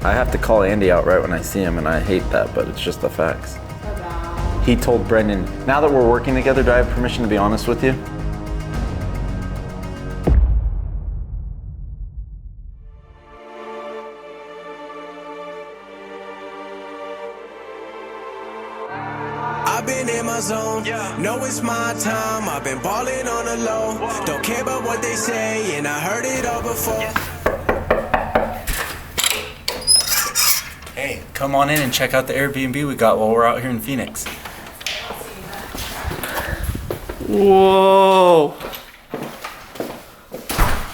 I have to call Andy out right when I see him, and I hate that, but it's just the facts. He told Brendan, now that we're working together, do I have permission to be honest with you? I've been in my zone, know it's my time. I've been balling on the low, don't care about what they say, and I heard it all before. Hey, come on in and check out the Airbnb we got while we're out here in Phoenix. Whoa!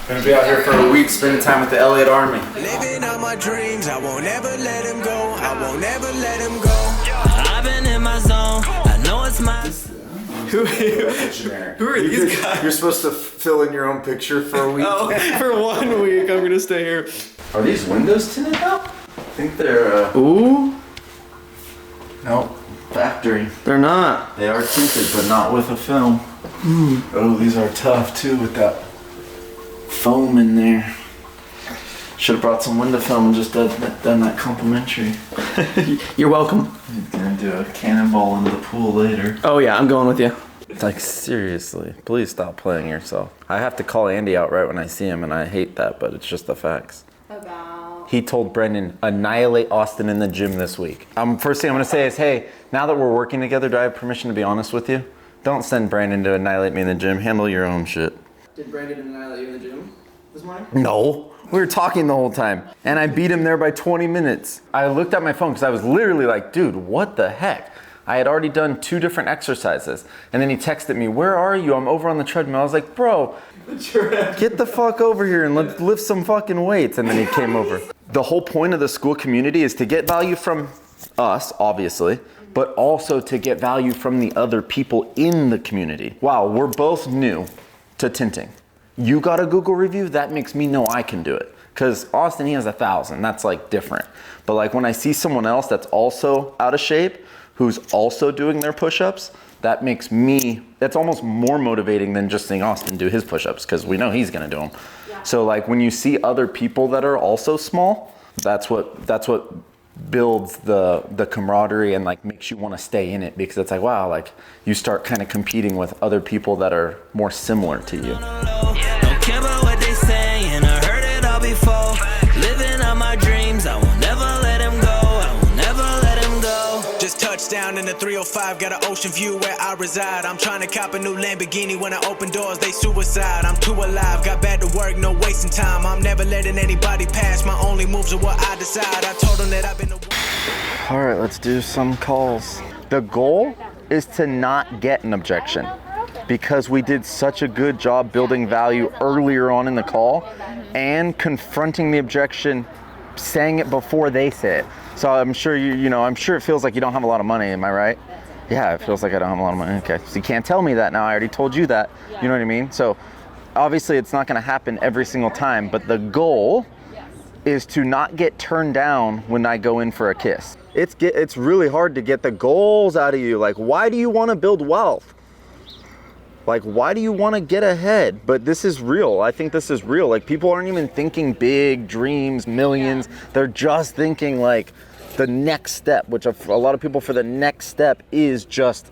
Gonna be out here for a week spending time with the Elliott Army. Living out my dreams, I won't ever let them go. I won't ever let them go. I've been in my zone, I know it's my... Who are these guys? You're supposed to fill in your own picture for a week. Oh, for 1 week, I'm gonna stay here. Are these windows tinted up? I think they're, Ooh? no, factory. They're not. They are tinted, but not with a film. Oh, these are tough too with that foam in there. Should have brought some window film and just done that complimentary. You're welcome. I'm gonna do a cannonball into the pool later. Oh yeah, I'm going with you. Like, seriously, please stop playing yourself. I have to call Andy out right when I see him, and I hate that, but it's just the facts. He told Brendan, annihilate Austin in the gym this week. First thing I'm gonna say is, hey, now that we're working together, do I have permission to be honest with you? Don't send Brandon to annihilate me in the gym. Handle your own shit. Did Brandon annihilate you in the gym this morning? No. We were talking the whole time, and I beat him there by 20 minutes. I looked at my phone because I was literally like, dude, what the heck? I had already done 2 different exercises. And then he texted me, where are you? I'm over on the treadmill. I was like, bro, get the fuck over here and let's lift some fucking weights. And then he came over. The whole point of the school community is to get value from us, obviously, but also to get value from the other people in the community. Wow, we're both new to tinting. You got a Google review, that makes me know I can do it. Because Austin, he has 1,000, that's like different. But like when I see someone else that's also out of shape, who's also doing their push-ups, that makes me, that's almost more motivating than just seeing Austin do his push-ups, because we know he's gonna do them. Yeah. So like when you see other people that are also small, that's what builds the camaraderie and like makes you want to stay in it, because it's like, wow, like you start kind of competing with other people that are more similar to you. Don't care about what they say, and I heard it all before. Living out my dreams, I will never let them go. I will never let them go. Just touched down in the 305, got an ocean view where I reside. I'm trying to cop a new Lamborghini. When I open doors, they suicide. I'm too alive, got back to work, no wasting time. I'm never letting anybody pass. My only moves are what I decide. I told them that I've been All right, let's do some calls. The goal is to not get an objection, because we did such a good job building value earlier on in the call and confronting the objection, saying it before they say it. So I'm sure I'm sure it feels like you don't have a lot of money, am I right? Yeah, it feels like I don't have a lot of money. Okay, so you can't tell me that now, I already told you that, you know what I mean? So obviously it's not gonna happen every single time, but the goal is to not get turned down when I go in for a kiss. It's really hard to get the goals out of you. Like, why do you wanna build wealth? Like, why do you wanna get ahead? But this is real, I think this is real. Like, people aren't even thinking big dreams, millions. They're just thinking like the next step, which a lot of people for the next step is just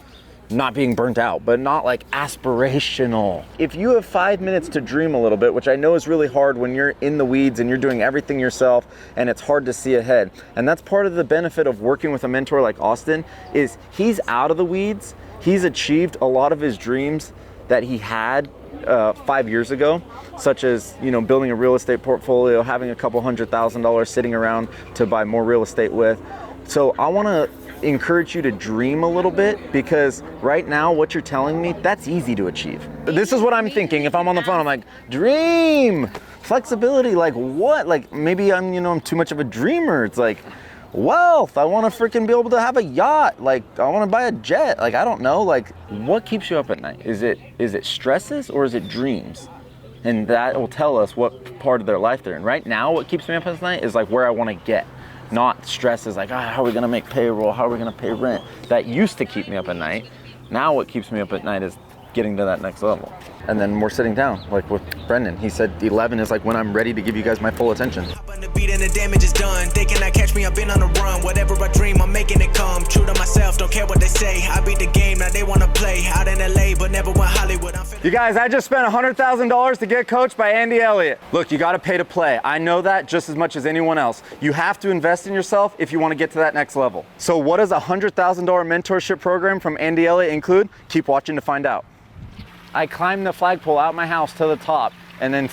not being burnt out, but not like aspirational. If you have 5 minutes to dream a little bit, which I know is really hard when you're in the weeds and you're doing everything yourself and it's hard to see ahead. And that's part of the benefit of working with a mentor like Austin, is he's out of the weeds. He's achieved a lot of his dreams that he had 5 years ago, such as, building a real estate portfolio, having a couple $100,000 sitting around to buy more real estate with. So I want to encourage you to dream a little bit, because right now what you're telling me, that's easy to achieve. This is what I'm thinking. If I'm on the phone, I'm like, dream, flexibility, like what? Like maybe I'm too much of a dreamer. It's like wealth. I want to freaking be able to have a yacht. Like I want to buy a jet. Like I don't know. Like what keeps you up at night? Is it stresses or is it dreams? And that will tell us what part of their life they're in. Right now, what keeps me up at night is like where I want to get. Not stress is like, how are we gonna make payroll? How are we gonna pay rent? That used to keep me up at night. Now what keeps me up at night is getting to that next level. And then we're sitting down, like with Brendan. He said 11 is like when I'm ready to give you guys my full attention. On the beat and the damage is done. They cannot catch me, I've been on the run. Whatever I dream, I'm making it come. True to myself, don't care what they say. I beat the game, now they wanna play. Out in LA, but never went Hollywood. You guys, I just spent $100,000 to get coached by Andy Elliott. Look, you gotta pay to play. I know that just as much as anyone else. You have to invest in yourself if you wanna get to that next level. So what does a $100,000 mentorship program from Andy Elliott include? Keep watching to find out. I climbed the flagpole out my house to the top and then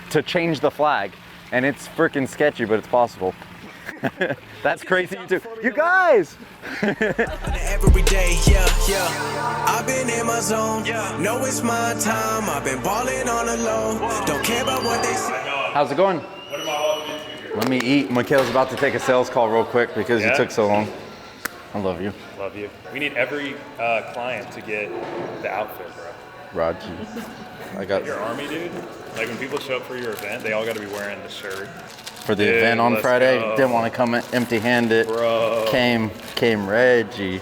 to change the flag. And it's freaking sketchy, but it's possible. That's crazy too. You guys! Every day, yeah. I've been in my zone. Know it's my time. I've been balling on the low. Don't care about what they say. How's it going? What am I walking into here? Let me eat. Mikhail's about to take a sales call real quick because you took so long. I love you. Love you. We need every client to get the outfit, bro. Raji. I got Your army, dude. Like when people show up for your event, they all got to be wearing the shirt. for the event on let's Friday. go. Didn't want to come empty-handed. Bro. Came Reggie.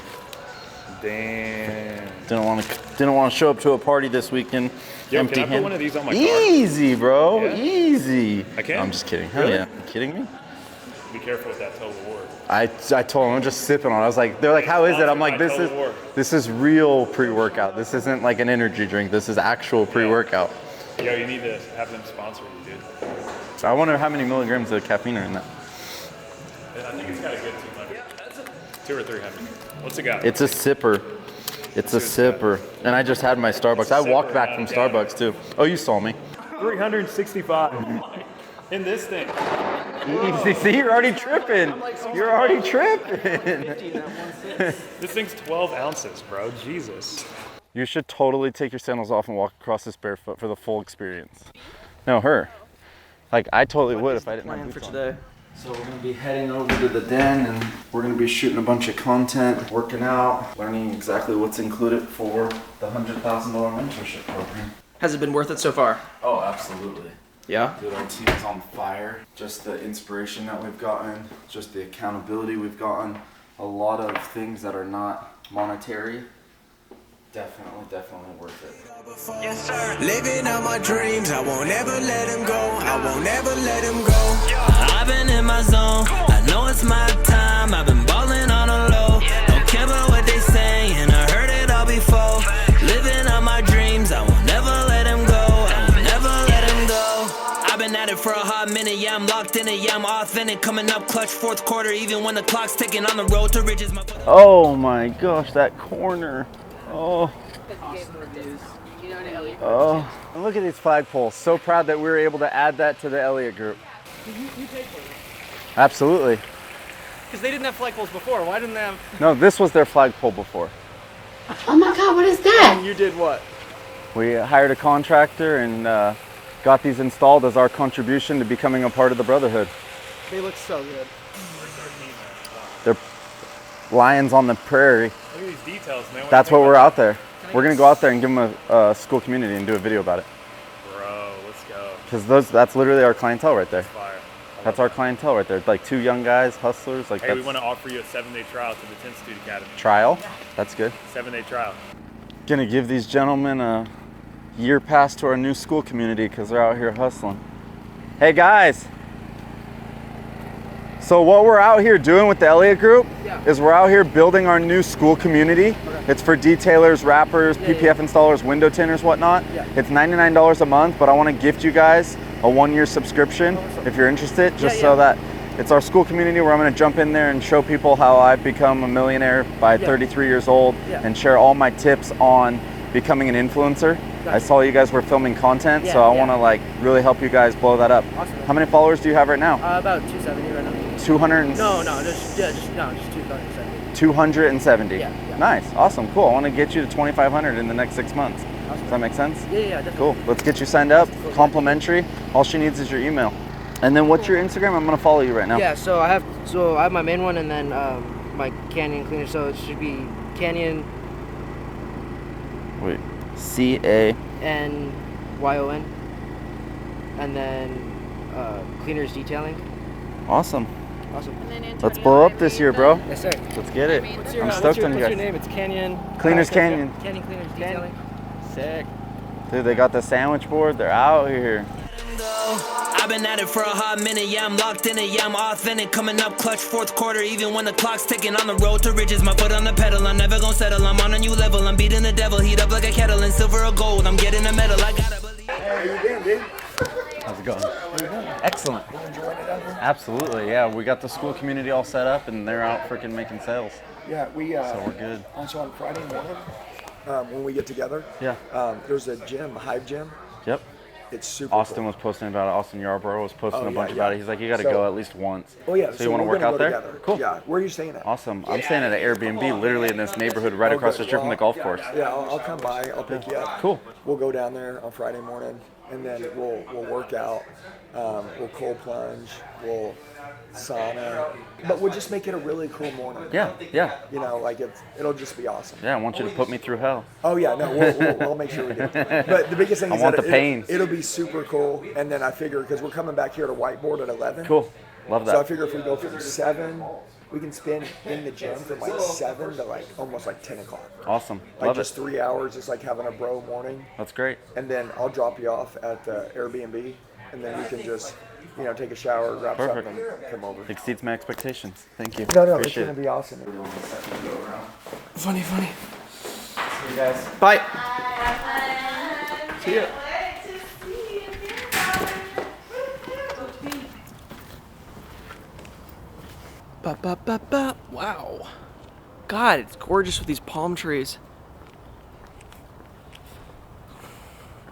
Damn. Didn't want to show up to a party this weekend. Yo, can I put one of these on my car? Easy, bro. Yeah? Easy. I can? No, I'm just kidding. Hell Really? yeah. You kidding me? Be careful with that total war. I told them I'm just sipping on it. I was like, they're like, how is it? I'm like, this is real pre-workout. This isn't like an energy drink. This is actual pre-workout. Yo, you need to have them sponsor you, dude. I wonder how many milligrams of caffeine are in that. I think it's got a good 200. 200 or 300. What's it got? It's a sipper. It's a sipper. And I just had my Starbucks. I walked back from Starbucks too. Oh, you saw me. 365 in this thing. See, you're already tripping. You're already tripping. This thing's 12 ounces, bro. Jesus. You should totally take your sandals off and walk across this barefoot for the full experience. No, her. Like, I totally would if I didn't have boots on. So we're gonna be heading over to the den and we're gonna be shooting a bunch of content, working out, learning exactly what's included for the $100,000 mentorship program. Has it been worth it so far? Oh, absolutely. Yeah? Dude, our team's on fire. Just the inspiration that we've gotten, just the accountability we've gotten, a lot of things that are not monetary. Definitely worth it. Yes, sir. Living out my dreams, I won't ever let them go. I won't ever let them go. I've been in my zone, I know it's my time. I've been balling on a low. Don't care about what they say, and I heard it all before. Living out my dreams, I won't never let them go. I won't never let them go. I've been at it for a hot minute, yeah, I'm locked in it, yeah, I'm authentic. Coming up clutch, fourth quarter, even when the clock's ticking on the road to riches. Oh my gosh, that corner. Oh. Oh. And look at these flagpoles. So proud that we were able to add that to the Elliott group. You paid for it. Absolutely. Because they didn't have flagpoles before. Why didn't they have... No, this was their flagpole before. Oh my God, what is that? You did what? We hired a contractor and got these installed as our contribution to becoming a part of the Brotherhood. They look so good. They're lions on the prairie. Look at these details, man. That's what we're out there. We're gonna go out there and give them a school community and do a video about it. Bro, let's go. Because that's literally our clientele right there. Fire. That's our clientele right there. Like two young guys, hustlers. Like Hey, we that's want to offer you a 7-day trial to the Tintstitute Academy. trial. That's good. 7-day trial. Gonna give these gentlemen a year pass to our new school community because they're out here hustling. Hey guys. So what we're out here doing with the Elliott Group is we're out here building our new school community. It's for detailers, wrappers, PPF installers, window tinters, whatnot. It's $99 a month, but I want to gift you guys a 1-year subscription if you're interested, just so that it's our school community where I'm going to jump in there and show people how I've become a millionaire by 33 years old and share all my tips on becoming an influencer. I saw you guys were filming content, so I want to like really help you guys blow that up. Awesome. How many followers do you have right now? About 270 right now. 200. No, just 270. 270. Yeah. Nice, awesome, cool. I want to get you to 2,500 in the next 6 months. Awesome. Does that make sense? Yeah, definitely. Cool. Let's get you signed up. Complimentary. All she needs is your email. And then what's your Instagram? I'm gonna follow you right now. Yeah, so I have my main one and then my Canyon cleaner. So it should be Canyon Wait. CANYON. and then cleaners detailing. Awesome. Awesome. Let's blow up this year, bro. Yes, sir. Let's get it. What's your, I'm stoked on you what's your guys. name? It's Canyon. Cleaners Canyon. Canyon Cleaners Detailing. Sick. Dude, they got the sandwich board. They're out here. I've been at it for a hot minute, yeah, I'm locked in it, yeah, I'm authentic. Coming up clutch, fourth quarter, even when the clock's ticking. On the road to riches, my foot on the pedal, I'm never gonna settle. I'm on a new level, I'm beating the devil, heat up like a kettle, in silver or gold, I'm getting a medal, I gotta believe. How you doing, dude? How's it going? Excellent. Absolutely, yeah. We got the school community all set up, and they're out freaking making sales. Yeah, so we're good. Also on Friday morning, when we get together, Yeah. There's a gym, a Hive gym. Yep. It's super Austin cool. was posting about it. Austin Yarborough was posting a bunch yeah. about it. He's like, you got to So- go at least once. Oh yeah. So you want to we're work gonna out go there? together. Cool. Yeah. Where are you staying at? Awesome. I'm staying at an Airbnb, literally in this neighborhood right across the street from the golf course. Yeah, I'll come by. I'll pick you up. Cool. We'll go down there on Friday morning, and then we'll work out. We'll cold plunge. We'll sauna. But we'll just make it a really cool morning. Yeah, yeah. You know, like it'll just be awesome. Yeah, I want you to put me through hell. Oh yeah, no, we'll make sure we do. But the biggest thing I is want that the pain. it'll be super cool. And then I figure because we're coming back here to whiteboard at 11. Cool. Love that. So I figure if we go from 7, we can spend in the gym from like 7 to like almost like 10 o'clock. Awesome. Like Love just it. 3 hours, just like having a bro morning. That's great. And then I'll drop you off at the Airbnb, and then we can just, take a shower, grab Perfect. something, come over. Exceeds my expectations. Thank you. No, it's Appreciate gonna it. be awesome. Funny. See you guys. Bye. See ya. Ba. Wow. God, it's gorgeous with these palm trees.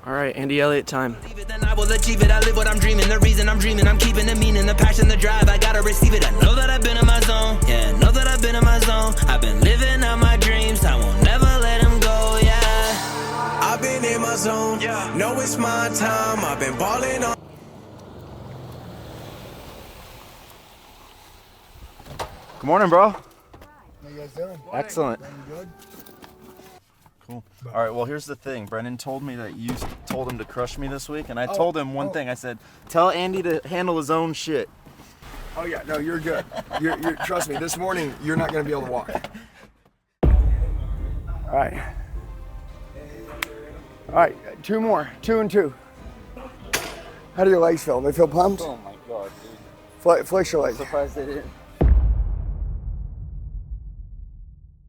All right, Andy Elliott time. Then I will achieve it, I live what I'm dreaming. The reason I'm dreaming, I'm keeping the meaning, the passion, the drive, I gotta receive it. I know that I've been in my zone, yeah, know that I've been in my zone. I've been living out my dreams, I won't never let them go, yeah. I've been in my zone, know it's my time. I've been balling on. Good morning, bro. How you guys doing? Excellent. Good? Cool. All right, well, here's the thing. Brendan told me that you told him to crush me this week, and I told him one thing. I said, tell Andy to handle his own shit. Oh yeah, no, you're good. You're trust me. This morning, you're not gonna be able to walk. All right, 2 more, 2 and 2. How do your legs feel? They feel pumped? Oh my God, dude. Flex your legs. Surprised they didn't.